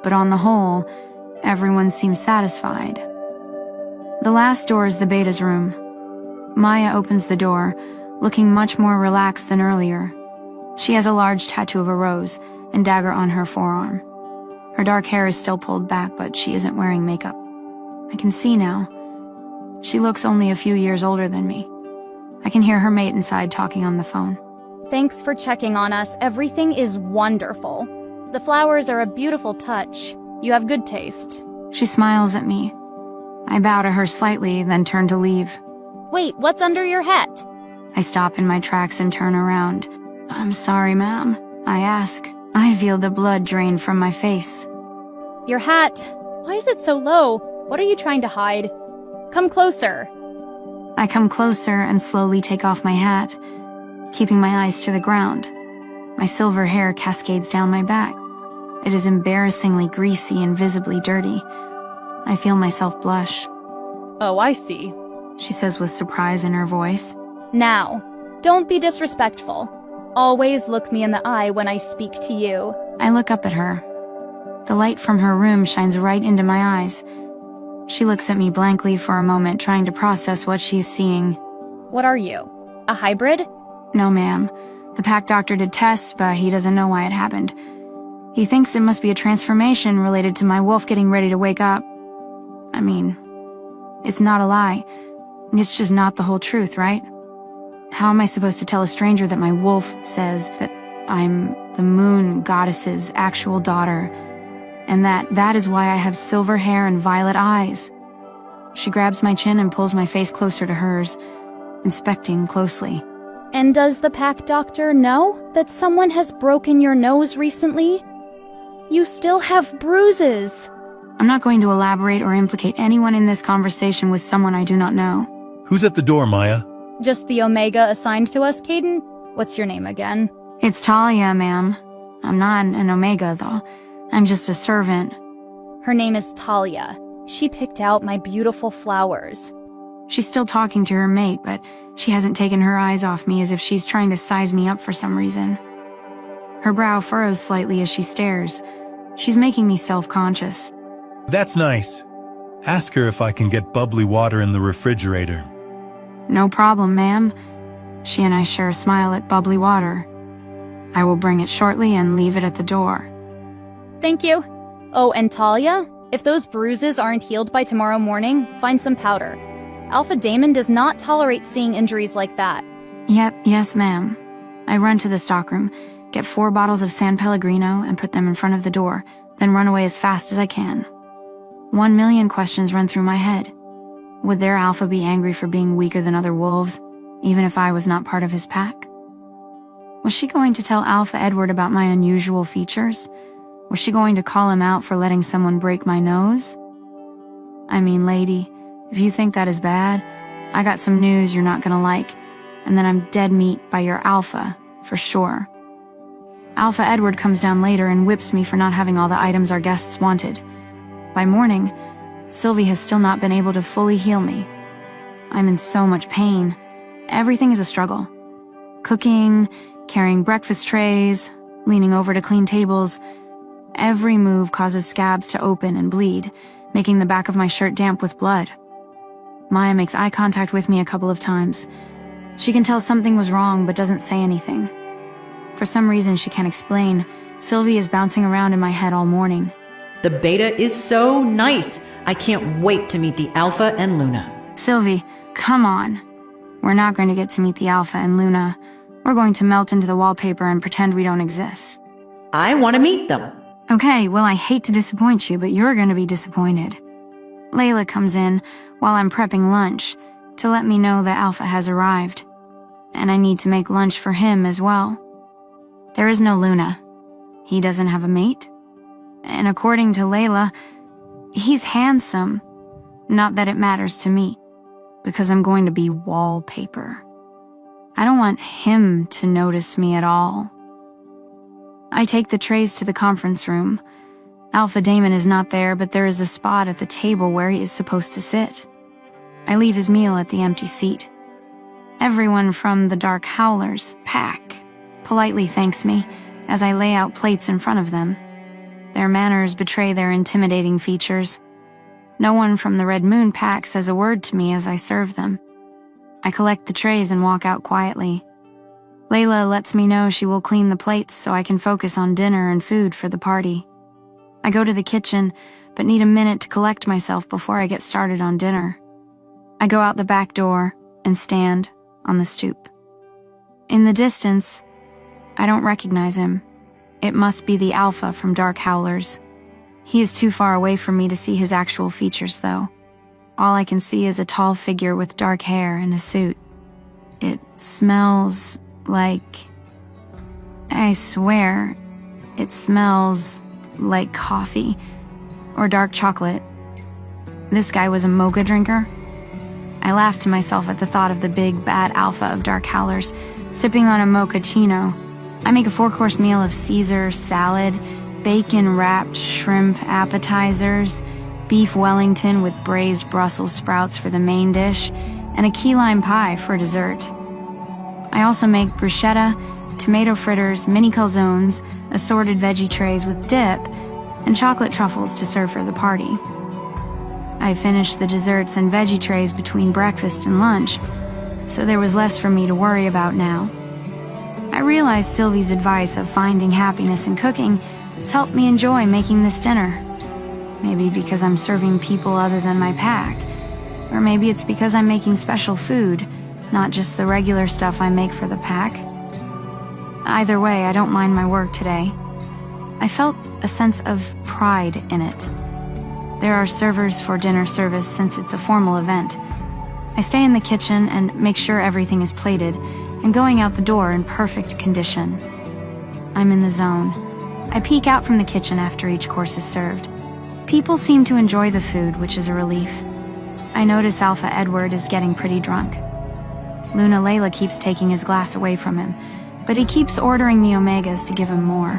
but on the whole, everyone seems satisfied. The last door is the Beta's room. Maya opens the door, looking much more relaxed than earlier. She has a large tattoo of a rose and dagger on her forearm. Her dark hair is still pulled back, but she isn't wearing makeup. I can see now. She looks only a few years older than me. I can hear her mate inside talking on the phone. Thanks for checking on us. Everything is wonderful. The flowers are a beautiful touch. You have good taste. She smiles at me. I bow to her slightly, then turn to leave. Wait, what's under your hat? I stop in my tracks and turn around. I'm sorry, ma'am, I ask. I feel the blood drain from my face. Your hat. Why is it so low? What are you trying to hide? Come closer. I come closer and slowly take off my hat, keeping my eyes to the ground. My silver hair cascades down my back. It is embarrassingly greasy and visibly dirty. I feel myself blush. Oh, I see, she says with surprise in her voice. Now, don't be disrespectful. Always look me in the eye when I speak to you. I look up at her. The light from her room shines right into my eyes. She looks at me blankly for a moment, trying to process what she's seeing. What are you? A hybrid? No, ma'am. The Pack Doctor did tests, but he doesn't know why it happened. He thinks it must be a transformation related to my wolf getting ready to wake up. I mean, it's not a lie. It's just not the whole truth, right? How am I supposed to tell a stranger that my wolf says that I'm the moon goddess's actual daughter, and that is why I have silver hair and violet eyes? She grabs my chin and pulls my face closer to hers, inspecting closely. And does the Pack Doctor know that someone has broken your nose recently? You still have bruises. I'm not going to elaborate or implicate anyone in this conversation with someone I do not know. Who's at the door, Maya? Just the Omega assigned to us, Caden? What's your name again? It's Talia, ma'am. I'm not an Omega, though. I'm just a servant. Her name is Talia. She picked out my beautiful flowers. She's still talking to her mate, but she hasn't taken her eyes off me, as if she's trying to size me up for some reason. Her brow furrows slightly as she stares. She's making me self-conscious. That's nice. Ask her if I can get bubbly water in the refrigerator. No problem, ma'am. She and I share a smile at bubbly water. I will bring it shortly and leave it at the door. Thank you. Oh, and Talia, if those bruises aren't healed by tomorrow morning, find some powder. Alpha Damon does not tolerate seeing injuries like that. Yep, yes, ma'am. I run to the stockroom, get 4 bottles of San Pellegrino and put them in front of the door, then run away as fast as I can. 1 million questions run through my head. Would their alpha be angry for being weaker than other wolves? even if I was not part of his pack? Was she going to tell Alpha Edward about my unusual features? Was she going to call him out for letting someone break my nose? I mean, lady, if you think that is bad, I got some news you're not gonna like, and then I'm dead meat by your Alpha, for sure. Alpha Edward comes down later and whips me for not having all the items our guests wanted. By morning, Sylvie has still not been able to fully heal me. I'm in so much pain. Everything is a struggle. Cooking, carrying breakfast trays, leaning over to clean tables. Every move causes scabs to open and bleed, making the back of my shirt damp with blood. Maya makes eye contact with me a couple of times. She can tell something was wrong but doesn't say anything. For some reason she can't explain, Sylvie is bouncing around in my head all morning. The beta is so nice. I can't wait to meet the Alpha and Luna. Sylvie, come on. We're not going to get to meet the Alpha and Luna. We're going to melt into the wallpaper and pretend we don't exist. I want to meet them. Okay, well, I hate to disappoint you, but you're going to be disappointed. Layla comes in while I'm prepping lunch to let me know that Alpha has arrived, and I need to make lunch for him as well. There is no Luna. He doesn't have a mate. And according to Layla, he's handsome. Not that it matters to me, because I'm going to be wallpaper. I don't want him to notice me at all. I take the trays to the conference room. Alpha Damon is not there, but there is a spot at the table where he is supposed to sit. I leave his meal at the empty seat. Everyone from the Dark Howlers pack politely thanks me as I lay out plates in front of them. Their manners betray their intimidating features. No one from the Red Moon pack says a word to me as I serve them. I collect the trays and walk out quietly. Layla lets me know she will clean the plates so I can focus on dinner and food for the party. I go to the kitchen, but need a minute to collect myself before I get started on dinner. I go out the back door and stand on the stoop. In the distance, I don't recognize him. It must be the Alpha from Dark Howlers. He is too far away from me to see his actual features, though. All I can see is a tall figure with dark hair and a suit. It smells like... I swear, it smells like coffee or dark chocolate. This guy was a mocha drinker. I laughed to myself at the thought of the big, bad Alpha of Dark Howlers sipping on a mochaccino. I make a 4-course meal of Caesar salad, bacon-wrapped shrimp appetizers, beef Wellington with braised Brussels sprouts for the main dish, and a key lime pie for dessert. I also make bruschetta, tomato fritters, mini calzones, assorted veggie trays with dip, and chocolate truffles to serve for the party. I finished the desserts and veggie trays between breakfast and lunch, so there was less for me to worry about now. I realized Sylvie's advice of finding happiness in cooking has helped me enjoy making this dinner. Maybe because I'm serving people other than my pack, or maybe it's because I'm making special food, not just the regular stuff I make for the pack. Either way, I don't mind my work today. I felt a sense of pride in it. There are servers for dinner service since it's a formal event. I stay in the kitchen and make sure everything is plated, and going out the door in perfect condition. I'm in the zone. I peek out from the kitchen after each course is served. People seem to enjoy the food, which is a relief. I notice Alpha Edward is getting pretty drunk. Luna Layla keeps taking his glass away from him, but he keeps ordering the Omegas to give him more.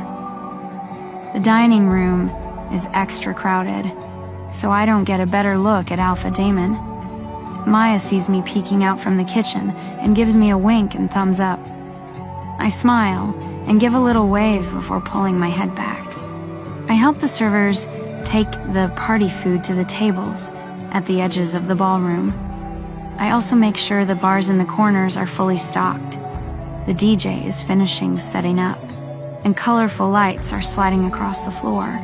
The dining room is extra crowded, so I don't get a better look at Alpha Damon. Maya sees me peeking out from the kitchen and gives me a wink and thumbs up. I smile and give a little wave before pulling my head back. I help the servers take the party food to the tables at the edges of the ballroom. I also make sure the bars in the corners are fully stocked. The DJ is finishing setting up, and colorful lights are sliding across the floor.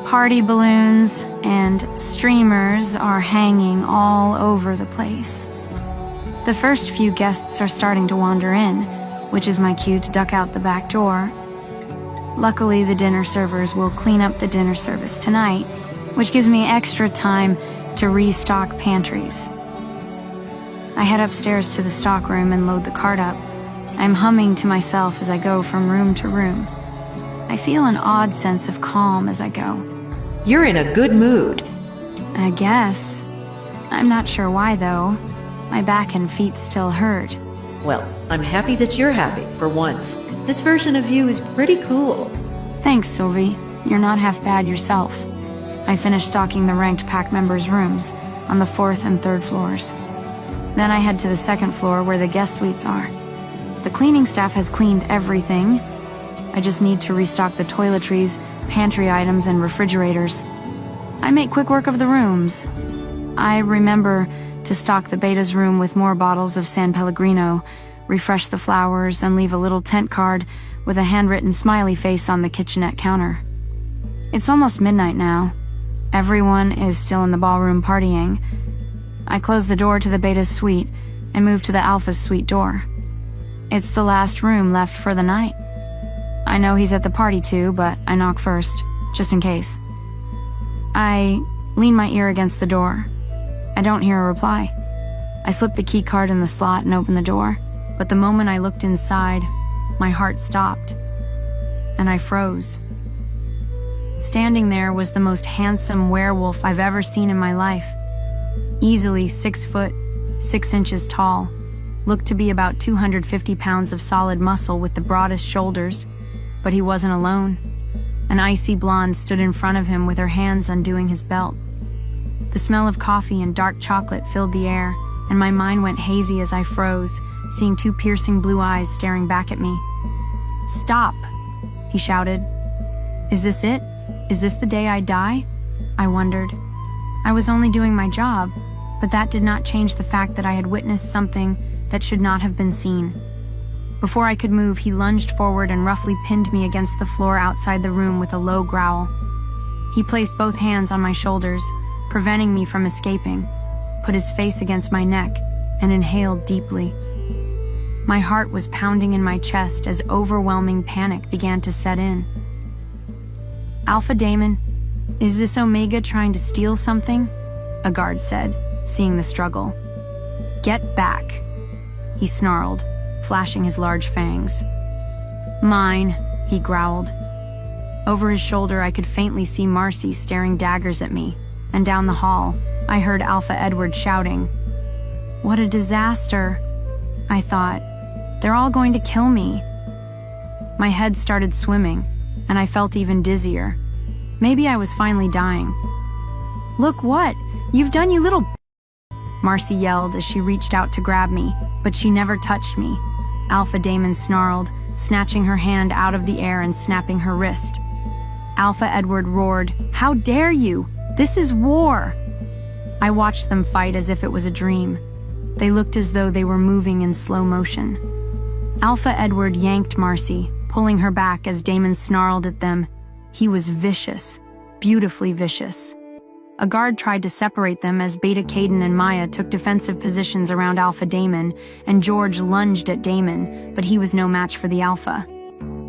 Party balloons and streamers are hanging all over the place. The first few guests are starting to wander in, which is my cue to duck out the back door. Luckily, the dinner servers will clean up the dinner service tonight, which gives me extra time to restock pantries. I head upstairs to the stockroom and load the cart up. I'm humming to myself as I go from room to room. I feel an odd sense of calm as I go. You're in a good mood. I guess. I'm not sure why, though. My back and feet still hurt. Well, I'm happy that you're happy, for once. This version of you is pretty cool. Thanks, Sylvie. You're not half bad yourself. I finished stocking the ranked pack members' rooms on the 4th and 3rd floors. Then I head to the 2nd floor where the guest suites are. The cleaning staff has cleaned everything. I just need to restock the toiletries, pantry items, and refrigerators. I make quick work of the rooms. I remember to stock the Beta's room with more bottles of San Pellegrino, refresh the flowers, and leave a little tent card with a handwritten smiley face on the kitchenette counter. It's almost midnight now. Everyone is still in the ballroom partying. I close the door to the Beta's suite and move to the Alpha's suite door. It's the last room left for the night. I know he's at the party too, but I knock first, just in case. I lean my ear against the door. I don't hear a reply. I slip the key card in the slot and open the door, but the moment I looked inside, my heart stopped, and I froze. Standing there was the most handsome werewolf I've ever seen in my life. Easily 6 foot, 6 inches tall, looked to be about 250 pounds of solid muscle with the broadest shoulders, but he wasn't alone. An icy blonde stood in front of him with her hands undoing his belt. The smell of coffee and dark chocolate filled the air, and my mind went hazy as I froze, seeing 2 piercing blue eyes staring back at me. "Stop!" he shouted. "Is this it? Is this the day I die?" I wondered. I was only doing my job, but that did not change the fact that I had witnessed something that should not have been seen. Before I could move, he lunged forward and roughly pinned me against the floor outside the room with a low growl. He placed both hands on my shoulders, preventing me from escaping, put his face against my neck, and inhaled deeply. My heart was pounding in my chest as overwhelming panic began to set in. "Alpha Damon, is this Omega trying to steal something?" a guard said, seeing the struggle. "Get back," he snarled, flashing his large fangs. "Mine," he growled. Over his shoulder, I could faintly see Marcy staring daggers at me, and down the hall, I heard Alpha Edward shouting. "What a disaster," I thought. "They're all going to kill me." My head started swimming, and I felt even dizzier. Maybe I was finally dying. "Look what you've done, you little b-" Marcy yelled as she reached out to grab me, but she never touched me. Alpha Damon snarled, snatching her hand out of the air and snapping her wrist. Alpha Edward roared, "How dare you? This is war!" I watched them fight as if it was a dream. They looked as though they were moving in slow motion. Alpha Edward yanked Marcy, pulling her back as Damon snarled at them. He was vicious, beautifully vicious. A guard tried to separate them as Beta Caden and Maya took defensive positions around Alpha Damon, and George lunged at Damon, but he was no match for the Alpha.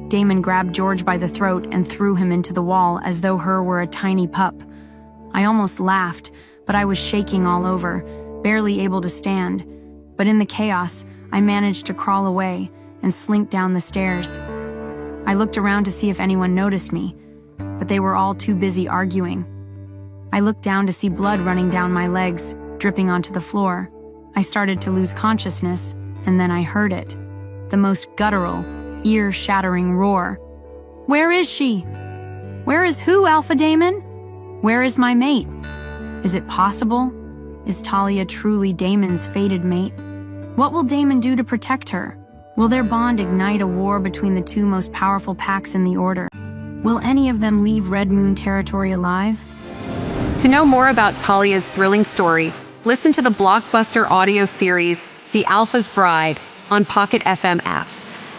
Damon grabbed George by the throat and threw him into the wall as though her were a tiny pup. I almost laughed, but I was shaking all over, barely able to stand. But in the chaos, I managed to crawl away and slink down the stairs. I looked around to see if anyone noticed me, but they were all too busy arguing. I looked down to see blood running down my legs, dripping onto the floor. I started to lose consciousness, and then I heard it. The most guttural, ear-shattering roar. "Where is she? Where is who, Alpha Damon? Where is my mate? Is it possible? Is Talia truly Damon's fated mate? What will Damon do to protect her? Will their bond ignite a war between the 2 most powerful packs in the Order? Will any of them leave Red Moon territory alive?" To know more about Talia's thrilling story, listen to the blockbuster audio series, The Alpha's Bride, on Pocket FM app.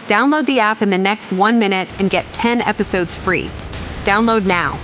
Download the app in the next 1 minute and get 10 episodes free. Download now.